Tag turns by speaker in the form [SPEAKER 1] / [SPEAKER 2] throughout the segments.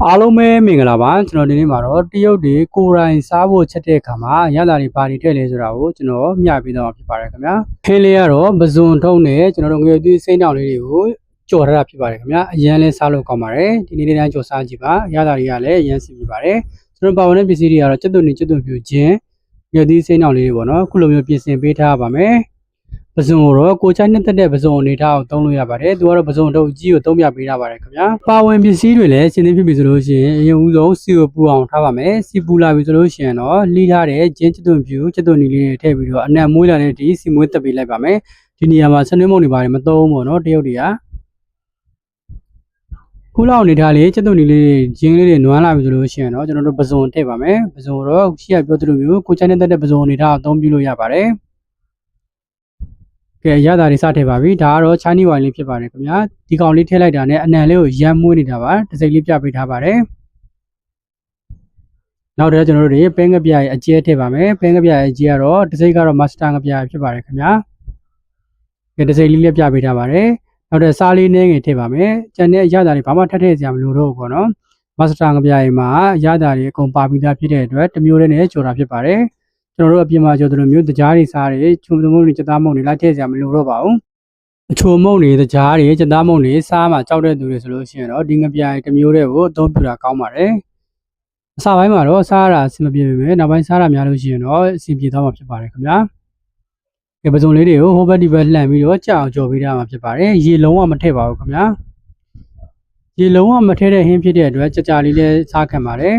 [SPEAKER 1] အားလုံးပဲမင်္ဂလာပါကျွန်တော်ဒီနေ့မှာတော့တရုတ်တွေကိုယ်တိုင်စားဖို့ချက်တဲ့အခါမှာရတာတွေဘာတွေထည့်လဲဆိုတာကိုကျွန်တော်မျှပြီးတော့ဖြစ်ပါတယ်ခင်ဗျာခင်းလေးကတော့ပဇွန်ထုံးနဲ့ကျွန်တော်တို့ငွေသီးစိမ့်တောင်လေးတွေကိုကြော်ထားတာဖြစ်ပါတယ်ခင်ဗျာအရန်လေးစားလို့ကောင်းပါတယ်ဒီနေ့လေးတိုင်းကြော်စားကြည့်ပါရတာတွေကလည်းအရန်စီပြပါတယ်ကျွန်တော်ပါဝင်တဲ့ပစ္စည်းတွေကတော့ကျွတ်သွန်ပြူချင်းငွေသီးစိမ့်တောင်လေးတွေပေါ့နော်ခုလိုမျိုးပြင်ဆင်ပေးထားပါမယ်ပဇွန်ကိုတော့ကိုချိုင်းနဲ့တက်တဲ့ပဇွန်အနေထားကိုသုံးလို့ရပါတယ်သူကတော့ပဇွန်တုပ်ကြီးကိုသုံးပြပေးထားပါတယ်ခင်ဗျာပါဝင်ပစ္စည်းတွေလည်းရှင်းနေဖြစ်ပြီဆိုလို့ရှိရင်အရင်ဦးဆုံးစီကိုပူအောင်ထားပါမယ်စီပူလာပြီဆိုလို့ရှိရင်တော့လှီးထားတဲ့ကျင်းကျွတ်သွန်ပြူကျွတ်သွန်နီလေးတွေထည့်ပြီးတော့အနံ့မွေးလာတဲ့ဒီစီမွေးတက်ပေးလိုက်ပါမယ်ဒီနေရာမှာဆနွေးမုံတွေပါတယ်မသုံးဘူးပေါ့နော်တရုတ်တွေကခုလောက်အနေထားလေးကျွတ်သွန်နီလေးဂျင်းလေးတွေနွမ်းလာပြီဆိုလို့ရှိရင်တော့ကျွန်တော်တို့ပဇွန်ထည့်ပါမယ်ပဇွန်တော့ရှိရပြောသလိုမျိုးကိုချိုင်းနဲ့တက်တဲ့ပဇွန်အနေထားကိုအသုံးပြုလို့ရပါတယ်ကဲရတာတွေစထည့်ပါပြီဒါကတော့ Chinese wine လေးဖြစ်ပါတယ်ခင်ဗျာဒီကောင်လေးထည့်လိုက်တာနဲ့အနံလေးကိုရမ်းမွေးနေတာပါတစ်စိမ့်လေးပြပေးထားပါတယ်နောက်တော့ကျွန်တော်တို့ပဲငပြရဲ့အကျဲထည့်ပါမယ်ပဲငပြရဲ့အကျဲကတော့တစ်စိမ့်ကတော့ master ငပြဖြစ်ပါတယ်ခင်ဗျာကဲတစ်စိမ့်လေးပြပေးထားပါတယ်နောက်တော့စားလေးနည်းငယ်ထည့်ပါမယ်ကျန်တဲ့ရတာတွေဘာမှထည့်စရာမလိုတော့ဘူးပေါ့နော် master ငပြရဲ့မှာရတာတွေအကုန်ပါပြီးသားဖြစ်တဲ့အတွက်တစ်မျိုးတည်းနဲ့ကြော်တာဖြစ်ပါတယ်ကျွန်တော်တို့အပြင်မှာကြော်တယ်လို့မျိုးတကြားတွေစားတွေချုံမုံတွေစက်သားမုံတွေလိုက်ထည့်စရာမလိုတော့ပါဘူးအချိုမုံတွေတကြားတွေစက်သားမုံတွေစားမှကြောက်တဲ့သူတွေဆိုလို့ရှိရင်တော့ဒီငပြိုင်တစ်မျိုးတည်းကိုအသုံးပြုတာကောင်းပါတယ်အစပိုင်းမှာတော့စားရတာအဆင်မပြေပေမဲ့နောက်ပိုင်းစားရများလို့ရှိရင်တော့အဆင်ပြေသွားမှာဖြစ်ပါတယ်ခင်ဗျာဒီပစုံလေးတွေကိုဟိုဘက်ဒီဘက်လှန်ပြီးတော့ကြောက်ကြော်ပေးထားမှာဖြစ်ပါတယ်ရေလုံးဝမထည့်ပါဘူးခင်ဗျာရေလုံးဝမထည့်တဲ့ဟင်းဖြစ်တဲ့အတွက်ကြကြလေးလည်းစားခံပါတယ်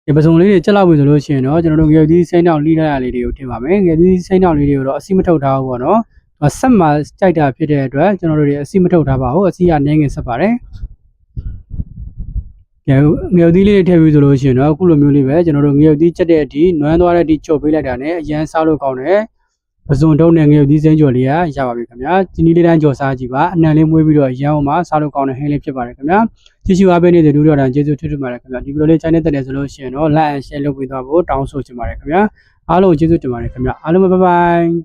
[SPEAKER 1] ဒီပစုံလေးတွေချက်လောက်ပြီဆိုလို့ရှိရင်တော့ကျွန်တော်တို့ငယ်သီးစိမ့်တောင်လှီးထားရလေးတွေကိုထည့်ပါမယ်ငယ်သီးစိမ့်တောင်လေးတွေကိုတော့အစီမထုတ်ထားဘူးပေါ့နော်ဆက်မှာကြိုက်တာဖြစ်တဲ့အတွက်ကျွန်တော်တို့တွေအစီမထုတ်ထားပါဘူးအစီကနည်းငယ်ဆက်ပါတယ်ငယ်သီးလေးတွေထည့်ပြီးဆိုလို့ရှိရင်တော့အခုလိုမျိုးလေးပဲကျွန်တော်တို့ငယ်သီးချက်တဲ့အထိနွမ်းသွားတဲ့အထိချုပ်ပေးလိုက်တာနဲ့အရန်စားလို့ကောင်းတယ်ပစုံတုံးနဲ့ငယ်သီးစိမ့်ကြော်လေးရပါပြီခင်ဗျာဒီနေ့လေးတိုင်းကြော်စားကြည့်ပါအနံလေးမွေးပြီးတော့ရန်အောင်မှာစားလို့ကောင်းတဲ့ဟင်းလေးဖြစ်ပါတယ်ခင်ဗျာကြည့်ရှုအားပေးနေတဲ့လူတော်တိုင်းကျေးဇူးထူးထူးပါတယ်ခင်ဗျာဒီဗီဒီယိုလေး channel တက်တယ်ဆိုလို့ရှိရင်တော့ like and share လုပ်ပေးသွားဖို့တောင်းဆိုချင်ပါတယ်ခင်ဗျာအားလုံးကျေးဇူးတင်ပါတယ်ခင်ဗျာအားလုံးပဲ bye bye